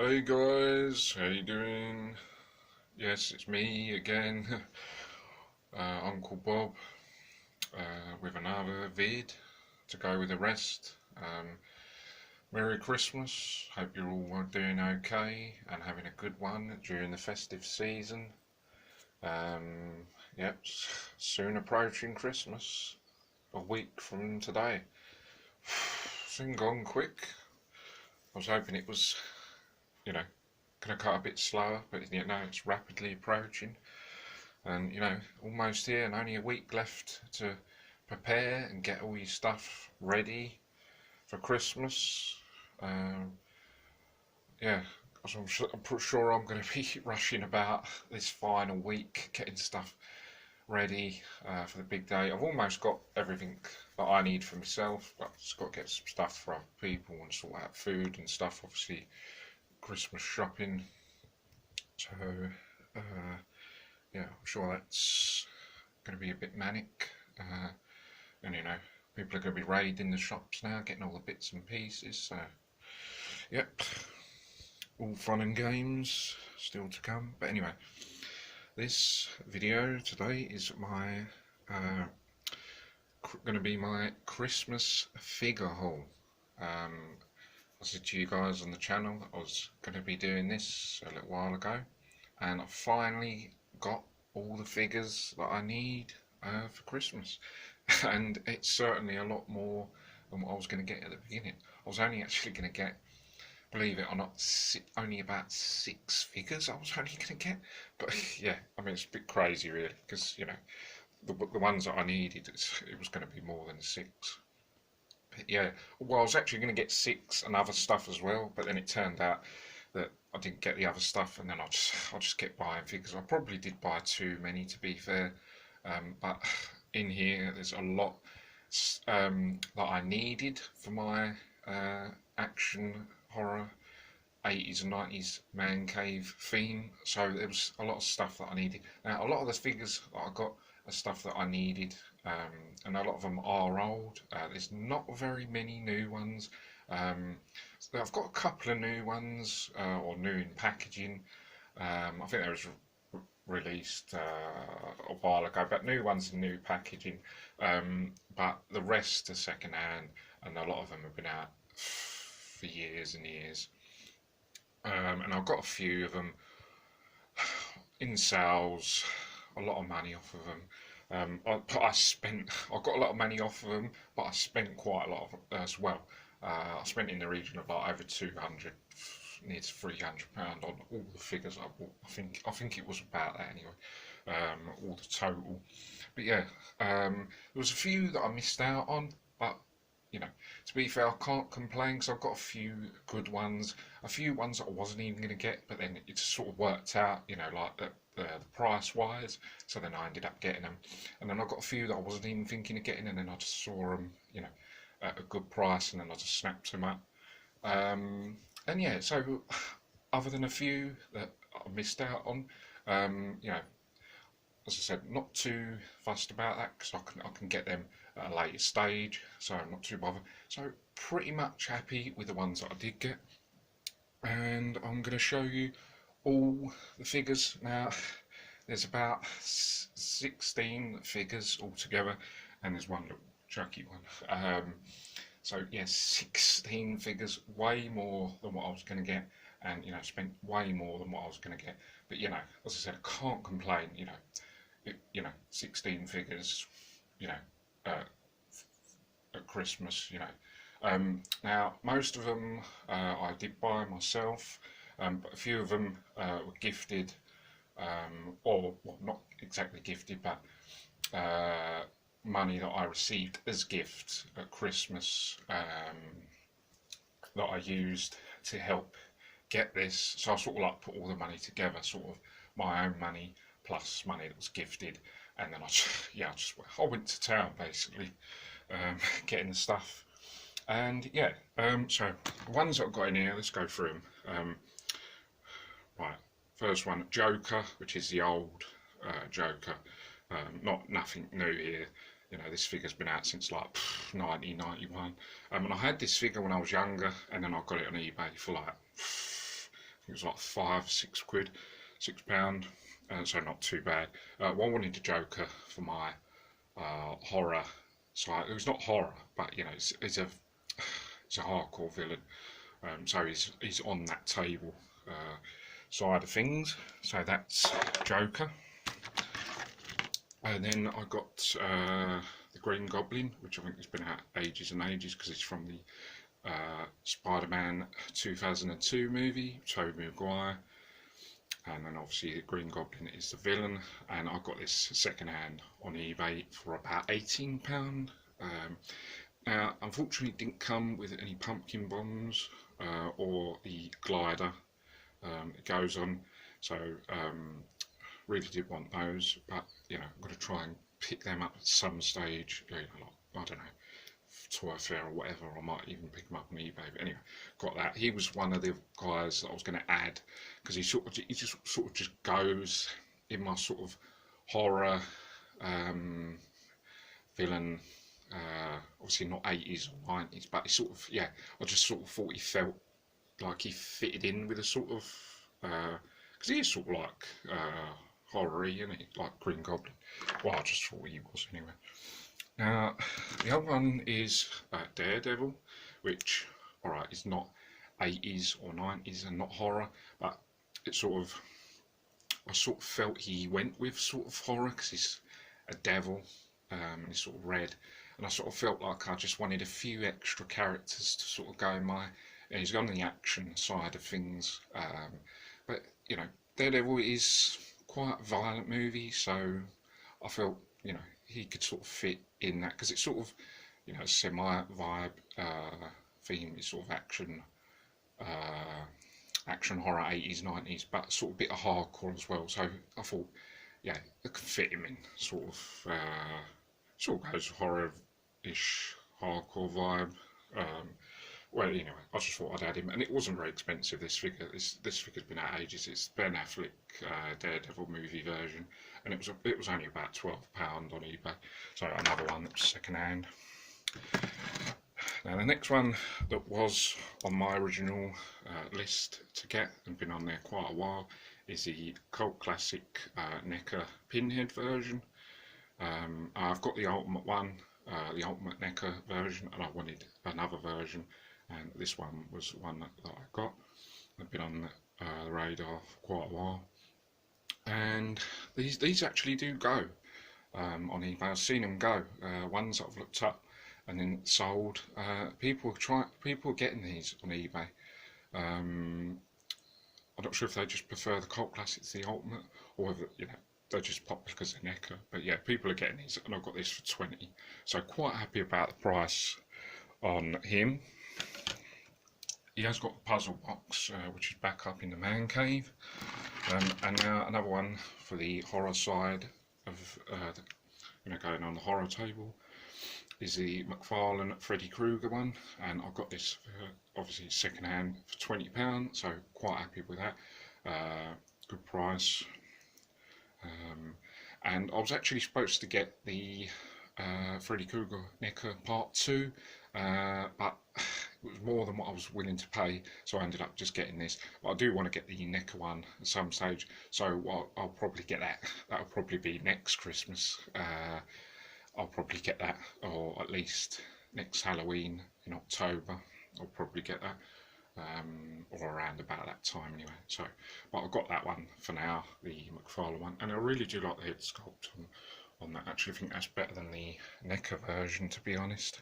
Hey guys, how you doing? Yes, it's me again, Uncle Bob, with another vid to go with the rest. Merry Christmas. Hope you're all doing okay and having a good one during the festive season. Um, yep, soon approaching Christmas. A week from today. Soon gone quick. I was hoping it was, you know, gonna cut a bit slower, but it's rapidly approaching. And almost here, and only a week left to prepare and get all your stuff ready for Christmas. Um, yeah, I'm pretty sure I'm going to be rushing about this final week, getting stuff ready for the big day. I've almost got everything that I need for myself, but I've just got to get some stuff for other people and sort out food and stuff. Obviously, Christmas shopping. So, uh, yeah, I'm sure that's going to be a bit manic. And people are going to be raiding the shops now, getting all the bits and pieces. So, yep, all fun and games still to come. But anyway, this video today is going to be my Christmas figure haul. I said to you guys on the channel that I was going to be doing this a little while ago, and I finally got all the figures that I need for Christmas. And it's certainly a lot more than what I was going to get at the beginning. I was only actually going to get, believe it or not, only about 6 figures I was only going to get. But yeah, I mean, it's a bit crazy really, because the ones that I needed, it was going to be more than 6. But yeah, well, I was actually going to get 6 and other stuff as well, but then it turned out that I didn't get the other stuff, and then I just kept buying figures. I probably did buy too many, to be fair, but in here there's a lot that I needed for my action horror 80s and 90s man cave theme. So there was a lot of stuff that I needed. Now a lot of the figures that I got are stuff that I needed, and a lot of them are old. There's not very many new ones. So I've got a couple of new ones, or new in packaging. I think there was released a while ago, but new ones in new packaging. But the rest are second hand, and a lot of them have been out for years and years. And I've got a few of them in sales, a lot of money off of them. I got a lot of money off of them, but I spent quite a lot of as well. I spent in the region of like over 200, near to £300 on all the figures I bought. I think it was about that anyway. All the total. But yeah, there was a few that I missed out on, but to be fair, I can't complain because I've got a few good ones, a few ones that I wasn't even going to get, but then it just sort of worked out, like the price wise. So then I ended up getting them, and then I got a few that I wasn't even thinking of getting, and then I just saw them, at a good price, and then I just snapped them up. And yeah, so other than a few that I missed out on, as I said, not too fussed about that because I can get them at a later stage, so I'm not too bothered. So pretty much happy with the ones that I did get, and I'm going to show you all the figures. Now there's about 16 figures altogether, and there's one little chucky one. So yeah, 16 figures, way more than what I was going to get, and spent way more than what I was going to get. But as I said, I can't complain. 16 figures, at Christmas. Now most of them I did buy myself, but a few of them were gifted, or well, not exactly gifted, but money that I received as gifts at Christmas, that I used to help get this. So I sort of like put all the money together, sort of my own money plus money that was gifted, and then I went to town basically, getting the stuff. And yeah, so the ones that I've got in here, let's go through them. Right, first one, Joker, which is the old Joker. Nothing new here. This figure's been out since like 1991. And I had this figure when I was younger, and then I got it on eBay for like it was like £5, £6, so not too bad. Well, I wanted a Joker for my horror side. It was not horror, but you know, it's a hardcore villain. So he's on that table side of things. So that's Joker. And then I got the Green Goblin, which I think has been out ages and ages because it's from the Spider-Man 2002 movie, Tobey Maguire. And then obviously the Green Goblin is the villain, and I got this second hand on eBay for about £18. Now, unfortunately, it didn't come with any pumpkin bombs or the glider it goes on, so really did want those, but you know, I'm going to try and pick them up at some stage, you know, like, I don't know, Toy Fair or whatever. I might even pick them up on eBay. But anyway, got that. He was one of the guys that I was going to add because he just goes in my sort of horror villain. Obviously not 80s or 90s, but he sort of, yeah, I just sort of thought he felt like he fitted in with a sort of because he is sort of like horror-y, isn't he? Like Green Goblin. Well, I just thought he was anyway. Now, the other one is Daredevil, which, alright, is not 80s or 90s and not horror, but it's sort of, I sort of felt he went with sort of horror because he's a devil, he's sort of red, and I sort of felt like I just wanted a few extra characters to sort of go in my, he's on the action side of things, but, you know, Daredevil is quite a violent movie, so I felt, you know, he could sort of fit in that because it's sort of, you know, semi-vibe theme is sort of action horror 80s 90s, but sort of a bit of hardcore as well. So I thought, yeah, it could fit him in sort of goes horror-ish hardcore vibe. Well, anyway, I just thought I'd add him, and it wasn't very expensive. This figure's been out ages. It's Ben Affleck Daredevil movie version, and it was only about £12 on eBay. So another one that's second hand. Now the next one that was on my original list to get and been on there quite a while is the cult classic NECA Pinhead version. I've got the ultimate one, the ultimate NECA version, and I wanted another version. And this one was one that I got. I've been on the radar for quite a while, and these actually do go on eBay. I've seen them go. Ones that I've looked up and then sold. People are getting these on eBay. I'm not sure if they just prefer the cult classics, the ultimate, or whether, you know, they're just popular because they're NECA. But yeah, people are getting these, and I've got this for 20. So quite happy about the price on him. He has got the puzzle box, which is back up in the man cave, and now another one for the horror side of, you know, going on the horror table is the McFarlane Freddy Krueger one, and I got this for, obviously second hand for £20, so quite happy with that. Good price. And I was actually supposed to get the Freddy Krueger NECA Part 2, but it was more than what I was willing to pay, so I ended up just getting this. But I do want to get the NECA one at some stage, so I'll probably get that. That'll probably be next Christmas. I'll probably get that, or at least next Halloween in October. I'll probably get that, or around about that time anyway. So, but I've got that one for now, the McFarlane one, and I really do like the head sculpt on that. Actually, I think that's better than the NECA version, to be honest.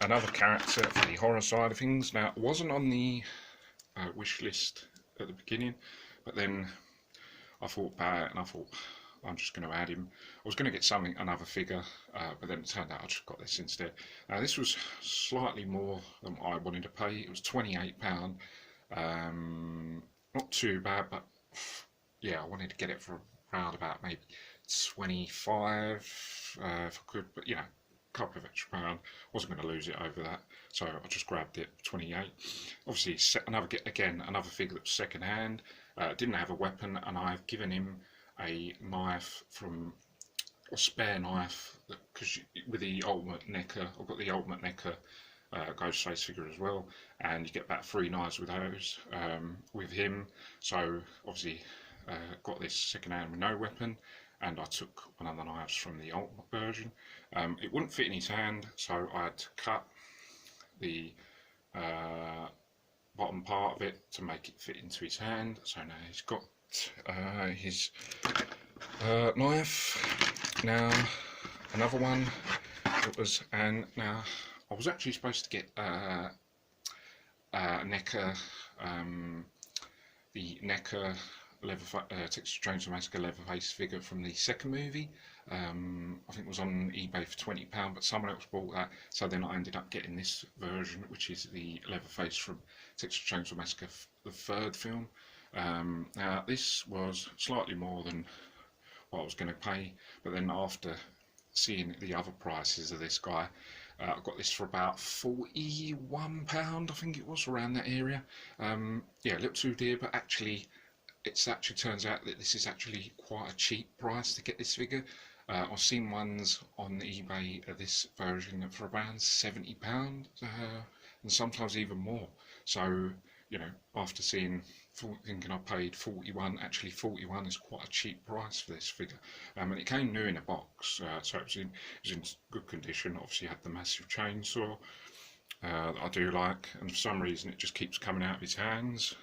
Another character for the horror side of things. Now, it wasn't on the wish list at the beginning, but then I thought about it and I thought, I'm just going to add him. I was going to get another figure, but then it turned out I just got this instead. Now, this was slightly more than I wanted to pay. It was £28. Not too bad, but yeah, I wanted to get it for around about maybe 25 if I could, but you know, a couple of extra pound. Wasn't going to lose it over that, so I just grabbed it. 28. Obviously, another figure that was second hand. Didn't have a weapon, and I've given him a knife from a spare knife because with the ultimate NECA, I've got the ultimate NECA Ghostface figure as well, and you get about 3 knives with those with him. So obviously got this second hand with no weapon, and I took one of the knives from the Ultimate version. It wouldn't fit in his hand, so I had to cut the bottom part of it to make it fit into his hand. So now he's got his knife. Now another one. It was, and now I was actually supposed to get NECA, the NECA Texas Chainsaw Massacre Leatherface figure from the second movie. I think it was on eBay for £20, but someone else bought that, so then I ended up getting this version, which is the Leatherface from Texas Chainsaw Massacre, the third film. Now this was slightly more than what I was going to pay, but then after seeing the other prices of this guy, I got this for about £41, I think it was, around that area. Yeah, a little too dear, but actually it actually turns out that this is actually quite a cheap price to get this figure. I've seen ones on eBay of this version for around £70, and sometimes even more. So, you know, after thinking I paid 41, actually 41 is quite a cheap price for this figure. And it came new in a box, so it was in good condition. Obviously had the massive chainsaw that I do like, and for some reason it just keeps coming out of his hands,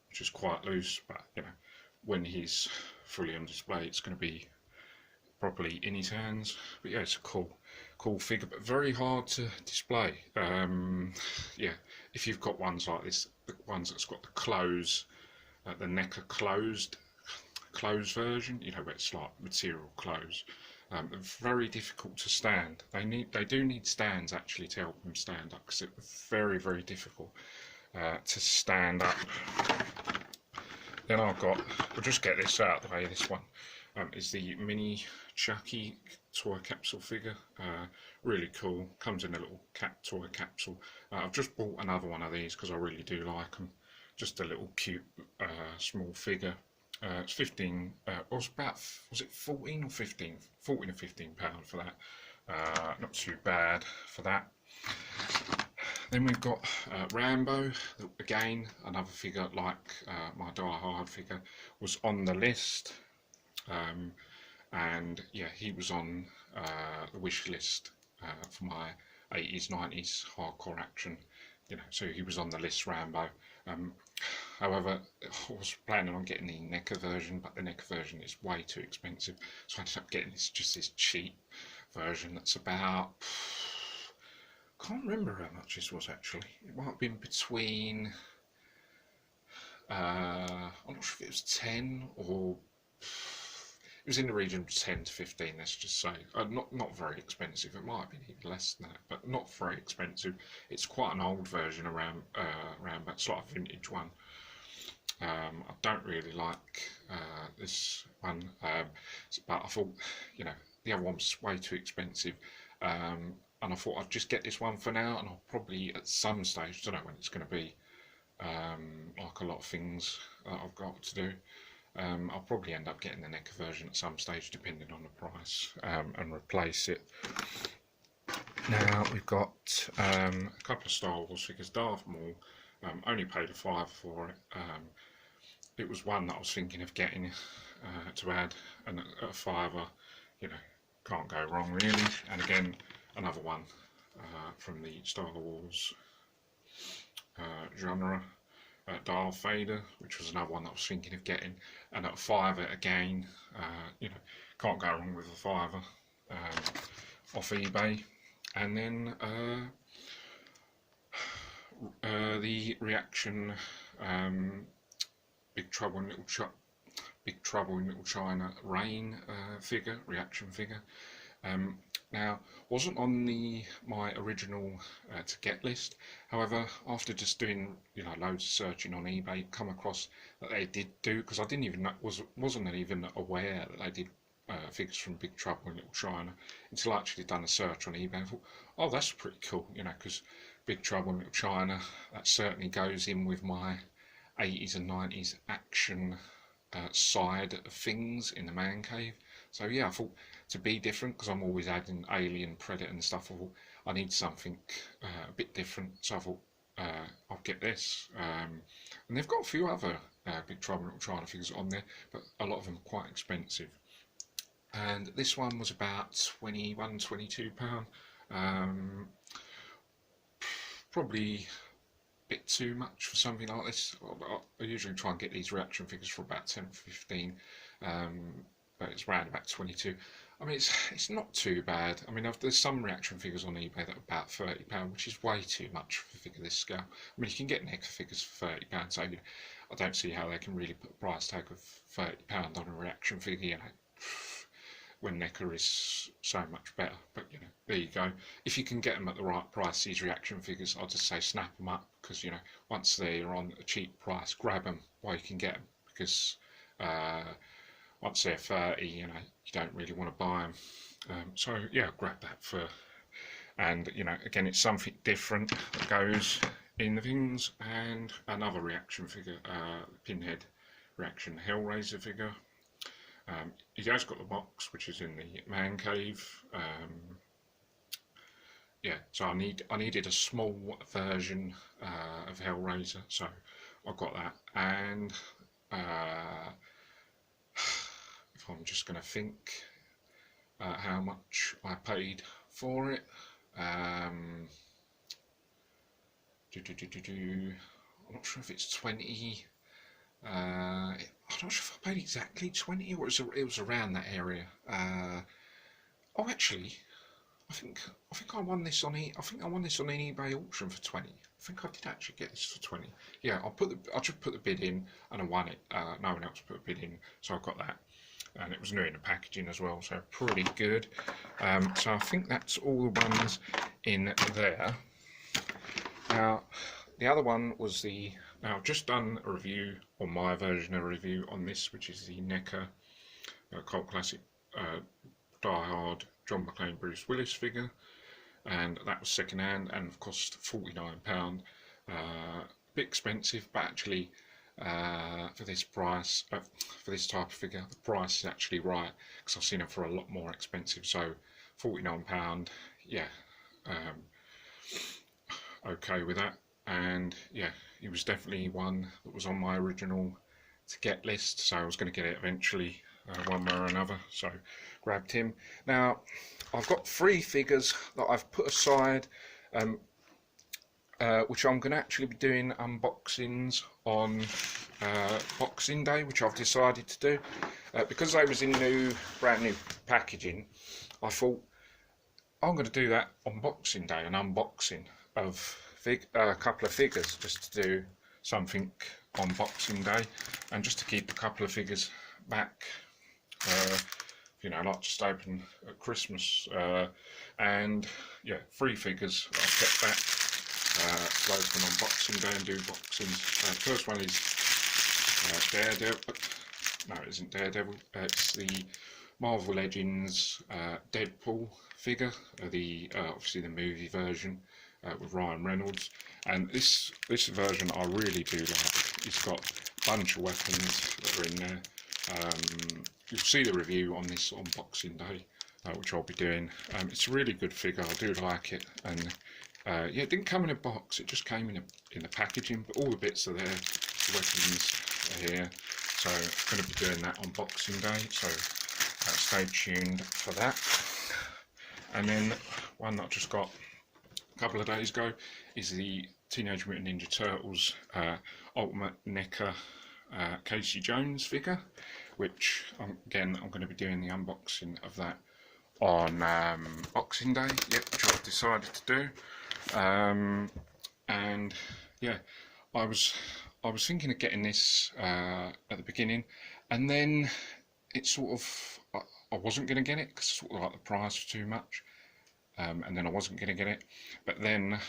which is quite loose, but you know, when he's fully on display it's going to be properly in his hands. But yeah, it's a cool figure, but very hard to display. Yeah, if you've got ones like this, the ones that's got the close, the NECA closed version, you know, where it's like material close, very difficult to stand. They do need stands actually to help them stand up, because it's very difficult to stand up. Then we'll just get this out of the way. This one is the mini Chucky toy capsule figure. Really cool. Comes in a little toy capsule. I've just bought another one of these because I really do like them. Just a little cute small figure. It's 15. Was it 14 or 15? 14 or 15 pound for that. Not too bad for that. Then we've got Rambo, again another figure like my Die Hard figure was on the list, and yeah, he was on the wish list for my 80s 90s hardcore action, you know, so he was on the list, Rambo. However, I was planning on getting the NECA version, but the NECA version is way too expensive, so I ended up getting this cheap version that's about, can't remember how much this was actually. It might have been between, I'm not sure if it was 10 or, it was in the region of 10 to 15, let's just say. Not very expensive. It might have been even less than that, but not very expensive. It's quite an old version around it's like a vintage one. I don't really like this one, but I thought, you know, the other one was way too expensive. And I thought I'd just get this one for now, and I'll probably at some stage, I don't know when it's going to be, like a lot of things that I've got to do, I'll probably end up getting the NECA version at some stage depending on the price, and replace it. Now we've got a couple of Star Wars figures. Darth Maul, only paid a £5 for it. It was one that I was thinking of getting to add, and at a £5, you know, can't go wrong really. And again, another one from the Star Wars genre, Darth Vader, which was another one that I was thinking of getting, and at a £5 again, you know, can't go wrong with a £5 off eBay. And then the Reaction Big Trouble in Little China Rain figure, Reaction figure. Now, wasn't on my original to get list. However, after just doing, you know, loads of searching on eBay, come across that they did do, because I didn't even know, wasn't even aware that they did figures from Big Trouble in Little China until I actually done a search on eBay. I thought, oh, that's pretty cool, you know, because Big Trouble in Little China, that certainly goes in with my 80s and 90s action side of things in the man cave. So yeah, I thought, to be different, because I'm always adding Alien, Predator and stuff, I thought I need something a bit different, so I thought I'll get this. And they've got a few other Big Trouble in Little China figures on there, but a lot of them are quite expensive. And this one was about £21–22. Probably a bit too much for something like this. I usually try and get these reaction figures for about 10–15, but it's around about 22. I mean, it's not too bad. I mean, there's some reaction figures on eBay that are about £30, which is way too much for a figure this scale. I mean, you can get NECA figures for £30, so I don't see how they can really put a price tag of £30 on a reaction figure, you know, when NECA is so much better. But, you know, there you go. If you can get them at the right price, these reaction figures, I'll just say snap them up, because, you know, once they're on a cheap price, grab them while you can get them, because once they're 30, you know, you don't really want to buy them. So yeah, grab that for, and you know, again, it's something different that goes in the things. And another reaction figure, Pinhead reaction Hellraiser figure. He has got the box, which is in the man cave. Yeah, so I needed a small version of Hellraiser, so I got that. And if I'm just going to think how much I paid for it, I'm not sure if it's 20. I'm not sure if I paid exactly 20, or it was around that area. Oh, actually, I think I won this on I think I won this on an eBay auction for 20. I think I did actually get this for 20. Yeah, I just put the bid in and I won it. No one else put a bid in, so I got that. And it was new in the packaging as well, so pretty good. So I think that's all the ones in there. Now, the other one was now I've just done a review, or my version of a review on this, which is the NECA cult classic Die Hard John McClane Bruce Willis figure, and that was second hand and cost £49. A bit expensive, but actually for this price, for this type of figure, the price is actually right, because I've seen them for a lot more expensive. So £49, yeah, okay with that. And yeah, he was definitely one that was on my original to get list, so I was going to get it eventually, one way or another, so grabbed him. Now I've got 3 figures that I've put aside, which I'm going to actually be doing unboxings on Boxing Day, which I've decided to do. Because they was in brand new packaging, I thought I'm going to do that on Boxing Day, an unboxing of a couple of figures, just to do something on Boxing Day, and just to keep a couple of figures back, you know, like just open at Christmas. And yeah, 3 figures I've kept back to open on Boxing Day and do boxings. First one is Daredevil. No, it isn't Daredevil. It's the Marvel Legends Deadpool figure, obviously the movie version with Ryan Reynolds. And this version I really do like. It's got a bunch of weapons that are in there. You'll see the review on this on Boxing Day, which I'll be doing. It's a really good figure. I do like it. And yeah, it didn't come in a box. It just came in the packaging. But all the bits are there. The weapons are here. So I'm going to be doing that on Boxing Day. So stay tuned for that. And then one that I just got a couple of days ago is the Teenage Mutant Ninja Turtles Ultimate NECA Casey Jones figure, which again I'm going to be doing the unboxing of that on Boxing Day, which I've decided to do. And yeah, I was thinking of getting this at the beginning, and then it sort of, I wasn't going to get it because sort of like the price was too much, and then I wasn't going to get it. But then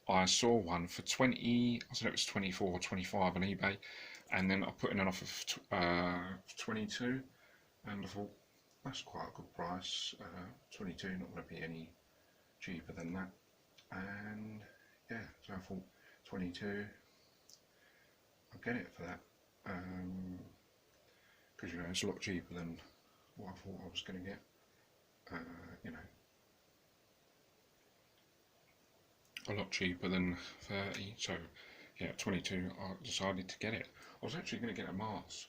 I saw one for 20, I don't know, it was 24 or 25 on eBay, and then I put in an offer for 22, and I thought that's quite a good price. 22, not going to be any cheaper than that. And yeah, so I thought 22, I'll get it for that, because you know, it's a lot cheaper than what I thought I was going to get. You know, a lot cheaper than 30, so yeah, 22, I decided to get it. I was actually going to get a mask,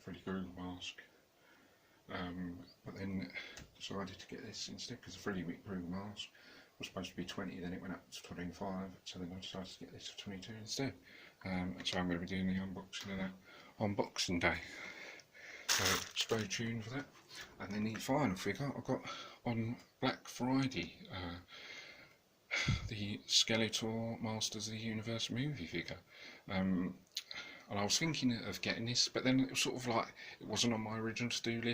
Freddy Krueger mask, but then decided to get this instead because the Freddy Krueger mask was supposed to be 20, then it went up to 25, so then I decided to get this for 22 instead. So I'm going to be doing the unboxing of that on Boxing Day. So stay tuned for that. And then the final figure I got on Black Friday, the Skeletor Masters of the Universe movie figure. And I was thinking of getting this, but then it was sort of like, it wasn't on my original to-do list.